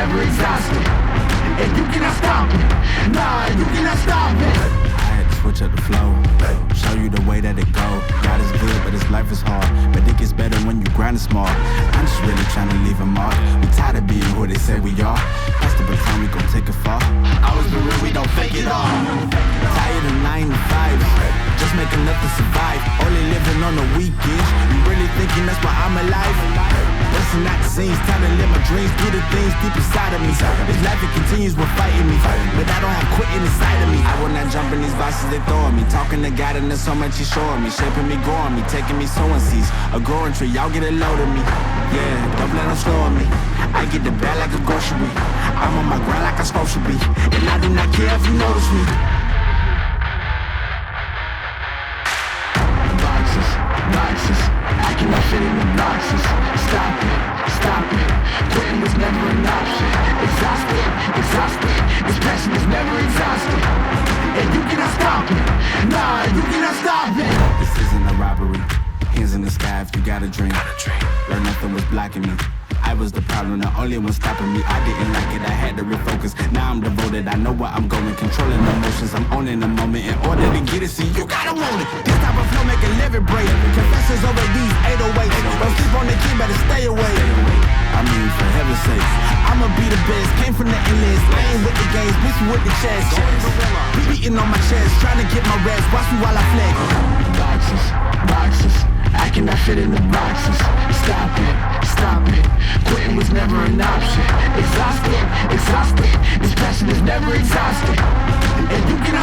never exhausted, and you cannot stop it. Nah, you cannot stop it. I had to switch up the flow, show you the way that it go. God is good, but his life is hard. But it gets better when you grind it smart. I'm just really trying to leave a mark. We tired of being who they say we are. That's the baton, we gon' take it far. Always been real, we don't fake it all. Tired of 9 to 5, just make enough to survive. Only living on the weekends. You really thinking that's why I'm alive? Busting out the scenes, time to live my dreams, do the things deep inside of me. This life it continues with fighting me, but I don't have quitting inside of me. I will not jump in these boxes they throw at me. Talking to God and there's so much he's showing me, shaping me, growing me, taking me sowing seeds. A growing tree, y'all get a load of me. Yeah, don't let them slow on me. I get the bag like a grocery. I'm on my grind like I'm supposed to be, and I do not care if you notice me. Boxes, I cannot fit in the boxes. Stop it, quitting was never an option. Exhausted, this passion is never exhausted, and you cannot stop it. Nah, you cannot stop it. This isn't a robbery, hands in the sky if you got a dream. Learn nothing was blocking me. I was the problem, the only one stopping me. I didn't like it, I had to refocus. Now I'm devoted, I know where I'm going. Controlling emotions, I'm owning the moment. In order to get it, see, you gotta want it. This type of flow make a living break. Confessions over these 808s. Don't sleep on the key, better stay away. I mean, for heaven's sake, I'ma be the best. Came from the endless, I ain't with the games, bitch with the chest. Beating on my chest, trying to get my rest. Watch me while I flex. Boxes, I cannot fit in the boxes. Stop it, quitting was never an option. Exhausted, this passion is never exhausted, and you cannot